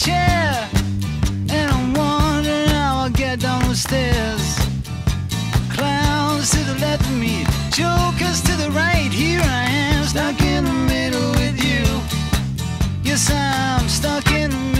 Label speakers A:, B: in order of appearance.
A: chair, and I'm wondering how I'll get down the stairs. Clowns to the left of me, jokers to the right. Here I am, stuck in the middle with you. Yes, I'm stuck in the